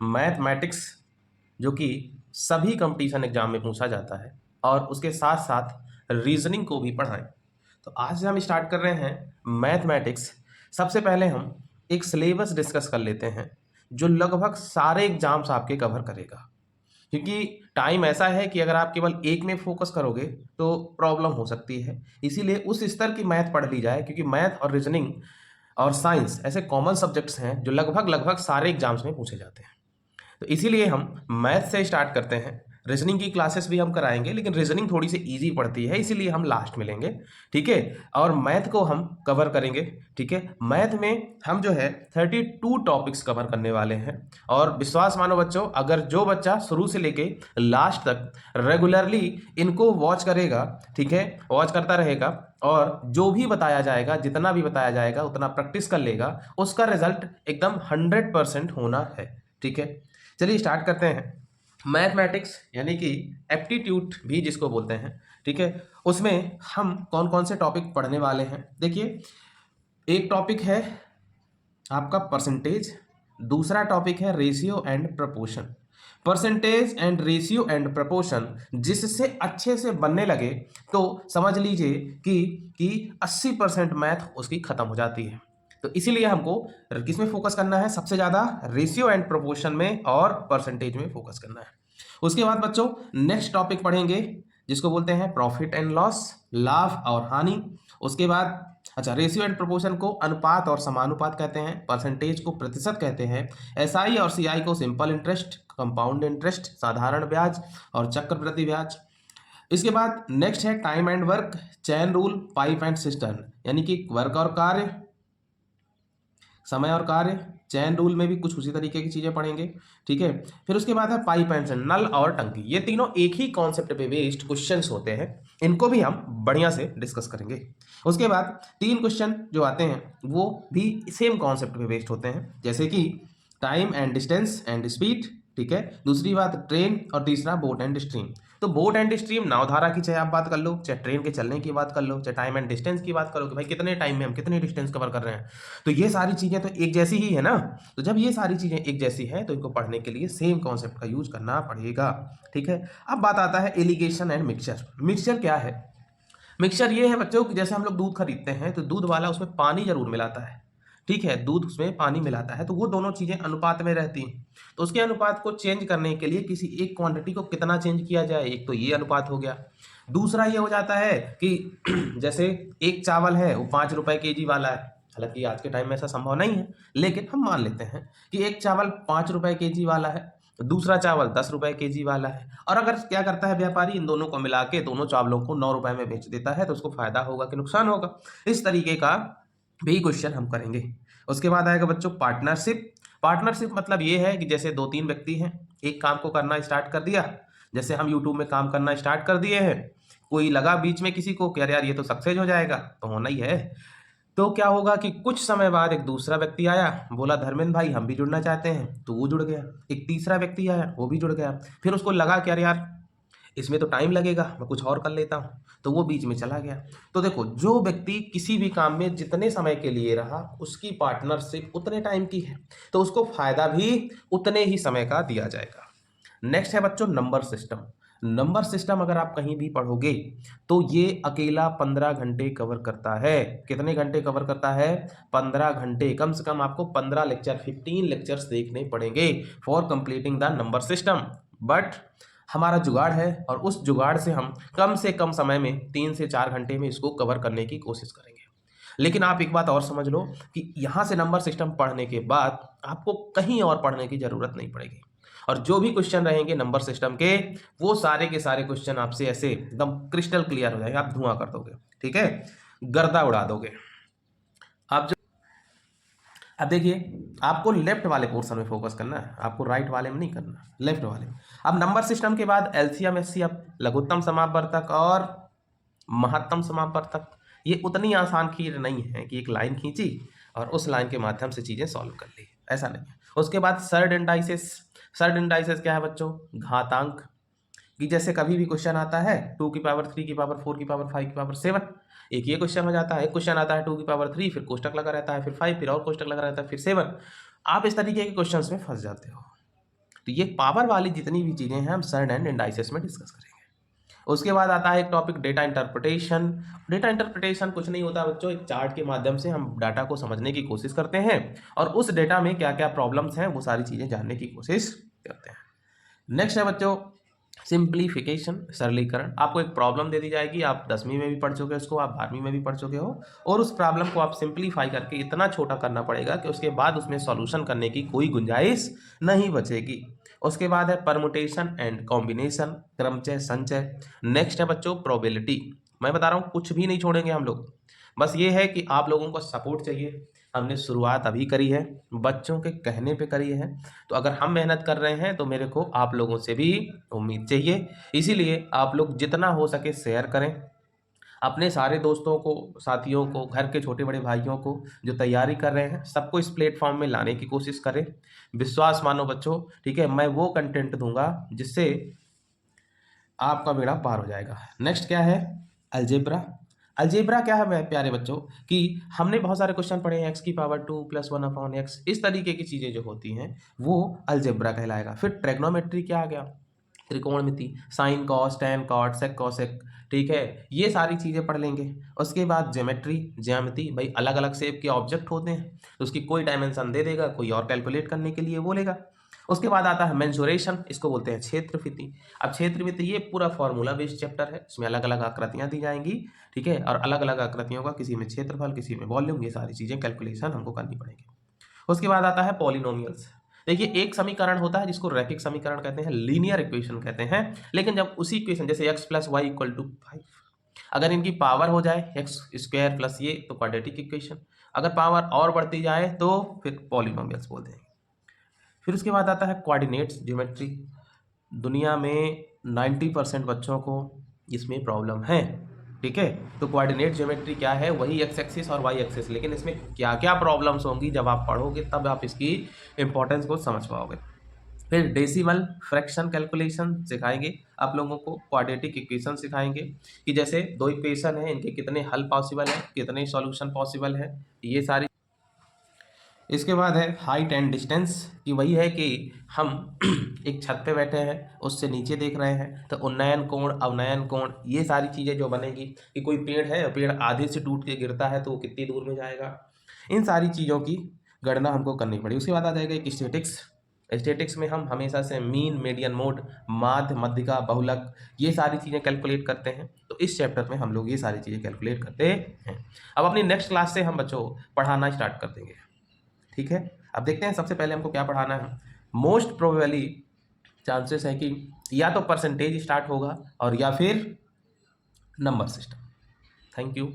Mathematics जो कि सभी कंपटीशन एग्जाम में पूछा जाता है और उसके साथ साथ रीजनिंग को भी पढ़ाएं। तो आज से हम स्टार्ट कर रहे हैं मैथमेटिक्स। सबसे पहले हम एक सिलेबस डिस्कस कर लेते हैं जो लगभग सारे एग्जाम्स आपके कवर करेगा, क्योंकि टाइम ऐसा है कि अगर आप केवल एक में फोकस करोगे तो प्रॉब्लम हो सकती है। इसीलिए उस स्तर की मैथ पढ़ ली जाए, क्योंकि मैथ और रीजनिंग और साइंस ऐसे कॉमन सब्जेक्ट्स हैं जो लगभग लगभग सारे एग्जाम्स में पूछे जाते हैं। तो इसीलिए हम मैथ से स्टार्ट करते हैं। रीजनिंग की क्लासेस भी हम कराएंगे, लेकिन रीजनिंग थोड़ी सी इजी पड़ती है, इसीलिए हम लास्ट में लेंगे, ठीक है। और मैथ को हम कवर करेंगे, ठीक है। मैथ में हम जो है 32 टॉपिक्स कवर करने वाले हैं। और विश्वास मानो बच्चों, अगर जो बच्चा शुरू से लेके लास्ट तक रेगुलरली इनको वॉच करेगा, ठीक है, वॉच करता रहेगा और जो भी बताया जाएगा, जितना भी बताया जाएगा उतना प्रैक्टिस कर लेगा, उसका रिजल्ट एकदम 100% होना है, ठीक है। चलिए स्टार्ट करते हैं। मैथमेटिक्स यानी कि एप्टीट्यूड भी जिसको बोलते हैं, ठीक है, उसमें हम कौन कौन से टॉपिक पढ़ने वाले हैं। देखिए, एक टॉपिक है आपका परसेंटेज, दूसरा टॉपिक है ratio and proportion. Percentage and ratio and proportion जिससे अच्छे से बनने लगे तो समझ लीजिए कि 80% मैथ उसकी खत्म हो जाती है। तो इसीलिए हमको किसमें फोकस करना है, सबसे ज्यादा रेशियो एंड प्रोपोर्शन में और परसेंटेज में फोकस करना है। उसके बाद बच्चों नेक्स्ट टॉपिक पढ़ेंगे जिसको बोलते हैं प्रॉफिट एंड लॉस, लाभ और हानि। उसके बाद अच्छा, रेशियो एंड प्रोपोर्शन को अनुपात और समानुपात कहते हैं, परसेंटेज को प्रतिशत कहते हैं, एसआई और सीआई को सिंपल इंटरेस्ट, कंपाउंड इंटरेस्ट, साधारण ब्याज और चक्रवृद्धि ब्याज। इसके बाद नेक्स्ट है time and work, chain rule, pipe and cistern, यानी कि वर्क और कार्य, समय और कार्य। चैन रूल में भी कुछ उसी तरीके की चीजें पढ़ेंगे, ठीक है। फिर उसके बाद है पाइप एंड नल और टंकी। ये तीनों एक ही कॉन्सेप्ट पे बेस्ड क्वेश्चंस होते हैं, इनको भी हम बढ़िया से डिस्कस करेंगे। उसके बाद 3 क्वेश्चन जो आते हैं वो भी सेम कॉन्सेप्ट पे बेस्ड होते हैं, जैसे कि time and distance and speed, ठीक है। दूसरी बात ट्रेन और तीसरा बोट एंड स्ट्रीम। तो बोट एंड स्ट्रीम नावधारा की चाहे आप बात कर लो, चाहे ट्रेन के चलने की बात कर लो, चाहे टाइम एंड डिस्टेंस की बात करो कि भाई कितने टाइम में हम कितनी डिस्टेंस कवर कर रहे हैं, तो ये सारी चीजें तो एक जैसी ही है ना। तो जब ये सारी चीजें एक जैसी है तो इनको पढ़ने के लिए सेम कॉन्सेप्ट का यूज करना पड़ेगा, ठीक है। अब बात आता है एलिगेशन एंड मिक्सचर। मिक्सचर क्या है? मिक्सचर ये है बच्चों कि जैसे हम लोग दूध खरीदते हैं तो दूध वाला उसमें पानी जरूर मिलाता है, ठीक है, दूध उसमें पानी मिलाता है, तो वो दोनों चीजें अनुपात में रहती हैं। तो उसके अनुपात को चेंज करने के लिए किसी एक क्वांटिटी को कितना चेंज किया जाए, एक तो ये अनुपात हो गया। दूसरा ये हो जाता है कि जैसे एक चावल है वो 5 रुपए केजी वाला है, हालांकि आज के टाइम में ऐसा संभव नहीं है, लेकिन हम मान लेते हैं कि एक चावल 5 रुपए केजी वाला है, दूसरा चावल 10 रुपए केजी वाला है। और अगर क्या करता है व्यापारी, इन दोनों को मिला के दोनों चावलों को 9 रुपए में बेच देता है, तो उसको फायदा होगा कि नुकसान होगा। इस तरीके का भी क्वेश्चन हम करेंगे। उसके बाद आएगा बच्चों पार्टनरशिप। पार्टनरशिप मतलब ये है कि जैसे 2-3 व्यक्ति हैं, एक काम को करना स्टार्ट कर दिया, जैसे हम यूट्यूब में काम करना स्टार्ट कर दिए हैं, कोई लगा बीच में किसी को कि अरे यार ये तो सक्सेस हो जाएगा, तो होना ही है। तो क्या होगा कि कुछ समय बाद एक दूसरा व्यक्ति आया, बोला धर्मेंद्र भाई हम भी जुड़ना चाहते हैं, तो वो जुड़ गया। एक तीसरा व्यक्ति आया, वो भी जुड़ गया। फिर उसको लगा कि अरे यार इसमें तो टाइम लगेगा, मैं कुछ और कर लेता हूँ, तो वो बीच में चला गया। तो देखो, जो व्यक्ति किसी भी काम में जितने समय के लिए रहा उसकी पार्टनरशिप उतने टाइम की है, तो उसको फायदा भी उतने ही समय का दिया जाएगा। नेक्स्ट है बच्चों नंबर सिस्टम। नंबर सिस्टम अगर आप कहीं भी पढ़ोगे तो ये अकेला 15 घंटे कवर करता है। कितने घंटे कवर करता है? 15 घंटे। कम से कम आपको 15 लेक्चर, 15 लेक्चर्स देखने पड़ेंगे for completing the number system. But हमारा जुगाड़ है और उस जुगाड़ से कम समय में 3 से 4 घंटे में इसको कवर करने की कोशिश करेंगे। लेकिन आप एक बात और समझ लो कि यहाँ से नंबर सिस्टम पढ़ने के बाद आपको कहीं और पढ़ने की जरूरत नहीं पड़ेगी। और जो भी क्वेश्चन रहेंगे नंबर सिस्टम के, वो सारे के सारे क्वेश्चन आपसे ऐसे एकदम क्रिस्टल क्लियर हो जाएंगे, आप धुआं कर दोगे, ठीक है, गर्दा उड़ा दोगे। आप अब देखिए, आपको लेफ्ट वाले पोर्शन में फोकस करना है, आपको राइट वाले में नहीं करना, लेफ्ट वाले में। अब नंबर सिस्टम के बाद एलसीएम एचसीएफ, लघुत्तम समापवर्तक और महत्तम समापवर्तक। ये उतनी आसान खीर नहीं है कि एक लाइन खींची और उस लाइन के माध्यम से चीजें सॉल्व कर ली, ऐसा नहीं है। उसके बाद सर्ड इंडाइसिस। सर्ड इंडाइसिस क्या है बच्चों? घातांक। कि जैसे कभी भी क्वेश्चन आता है 2 की पावर 3 की पावर 4 की पावर 5 की पावर 7, एक ये क्वेश्चन हो जाता है। एक क्वेश्चन आता है 2 की पावर 3, फिर कोष्टक लगा रहता है, फिर 5, फिर और कोष्टक लगा रहता है, फिर 7। आप इस तरीके के क्वेश्चंस में फंस जाते हो। तो ये पावर वाली जितनी भी चीज़ें हैं हम सर्ड एंड इंडाइसेस में डिस्कस करेंगे। उसके बाद आता है एक topic data interpretation. Data interpretation कुछ नहीं होता बच्चों, एक चार्ट के माध्यम से हम डाटा को समझने की कोशिश करते हैं और उस डेटा में क्या क्या प्रॉब्लम्स हैं वो सारी चीज़ें जानने की कोशिश करते हैं। नेक्स्ट है बच्चों सिंप्लीफिकेशन, सरलीकरण। आपको एक प्रॉब्लम दे दी जाएगी, आप 10वीं में भी पढ़ चुके हो उसको, आप 12वीं में भी पढ़ चुके हो, और उस प्रॉब्लम को आप सिंप्लीफाई करके इतना छोटा करना पड़ेगा कि उसके बाद उसमें सॉल्यूशन करने की कोई गुंजाइश नहीं बचेगी। उसके बाद है परमुटेशन एंड कॉम्बिनेशन, क्रमचय, संचय। नेक्स्ट है बच्चों प्रोबेबिलिटी। मैं बता रहा हूँ कुछ भी नहीं छोड़ेंगे हम लोग, बस ये है कि आप लोगों को सपोर्ट चाहिए। हमने शुरुआत अभी करी है, बच्चों के कहने पे करी है, तो अगर हम मेहनत कर रहे हैं तो मेरे को आप लोगों से भी उम्मीद चाहिए। इसीलिए आप लोग जितना हो सके शेयर करें अपने सारे दोस्तों को, साथियों को, घर के छोटे बड़े भाइयों को जो तैयारी कर रहे हैं, सबको इस प्लेटफॉर्म में लाने की कोशिश करें। विश्वास मानो बच्चों, ठीक है, मैं वो कंटेंट दूंगा जिससे आपका बेड़ा पार हो जाएगा। नेक्स्ट क्या है अलजेब्रा। अलजेब्रा क्या है मेरे प्यारे बच्चों कि हमने बहुत सारे क्वेश्चन पढ़े हैं, एक्स की पावर 2 + 1/x, इस तरीके की चीज़ें जो होती हैं वो अलजेब्रा कहलाएगा। फिर ट्रेग्नोमेट्री क्या आ गया, त्रिकोणमिति, sine cos, tan cot, sec cosec, ठीक है, ये सारी चीज़ें पढ़ लेंगे। उसके बाद ज्योमेट्री, ज्यामिति, भाई अलग अलग शेप के ऑब्जेक्ट होते हैं तो उसकी कोई डायमेंशन दे देगा, कोई और कैलकुलेट करने के लिए बोलेगा। उसके बाद आता है मेंसुरेशन, इसको बोलते हैं क्षेत्रफिति। अब क्षेत्रफिति ये पूरा फॉर्मूला बेस्ड चैप्टर है, इसमें अलग अलग आकृतियां दी जाएंगी, ठीक है, और अलग अलग आकृतियों का किसी में क्षेत्रफल, किसी में वॉल्यूम, ये सारी चीज़ें कैलकुलेशन हमको करनी पड़ेगी। उसके बाद आता है पॉलिनोमियल्स। देखिए एक समीकरण होता है जिसको रैखिक समीकरण कहते हैं, लीनियर इक्वेशन कहते हैं, लेकिन जब उसी इक्वेशन जैसे x + y = 5, अगर इनकी पावर हो जाए x² + ये तो क्वाड्रेटिक इक्वेशन, अगर पावर और बढ़ती जाए तो फिर पॉलिनोमियल्स बोलते हैं। फिर उसके बाद आता है कोऑर्डिनेट्स ज्योमेट्री। दुनिया में 90% बच्चों को इसमें प्रॉब्लम है, ठीक है, तो कोऑर्डिनेट ज्योमेट्री क्या है, वही एक्स एक्सिस और वाई एक्सिस, लेकिन इसमें क्या क्या प्रॉब्लम्स होंगी जब आप पढ़ोगे तब आप इसकी इंपॉर्टेंस को समझ पाओगे। फिर डेसिमल फ्रैक्शन कैलकुलेशन सिखाएंगे आप लोगों को, क्वाड्रेटिक इक्वेशन सिखाएंगे कि जैसे दो इक्वेशन है इनके कितने हल पॉसिबल है, कितने सॉल्यूशन पॉसिबल है, ये सारी। इसके बाद है हाइट एंड डिस्टेंस, कि वही है कि हम एक छत पे बैठे हैं उससे नीचे देख रहे हैं तो उन्नयन कोण, अवनयन कोण, ये सारी चीज़ें जो बनेगी कि कोई पेड़ है, पेड़ आधे से टूट के गिरता है तो वो कितनी दूर में जाएगा, इन सारी चीज़ों की गणना हमको करनी पड़ी। उसके बाद आ जाएगा एक स्टेटिक्स। स्टेटिक्स में हम हमेशा से मीन, मीडियन मोड, माध्य, मध्यिका, बहुलक, ये सारी चीज़ें कैलकुलेट करते हैं, तो इस चैप्टर में हम लोग ये सारी चीज़ें कैलकुलेट करते हैं। अब अपनी नेक्स्ट क्लास से हम बच्चों पढ़ाना स्टार्ट कर देंगे, ठीक है। अब देखते हैं सबसे पहले हमको क्या पढ़ाना है। मोस्ट प्रोबेबली चांसेस है कि या तो परसेंटेज स्टार्ट होगा और या फिर नंबर सिस्टम। Thank you.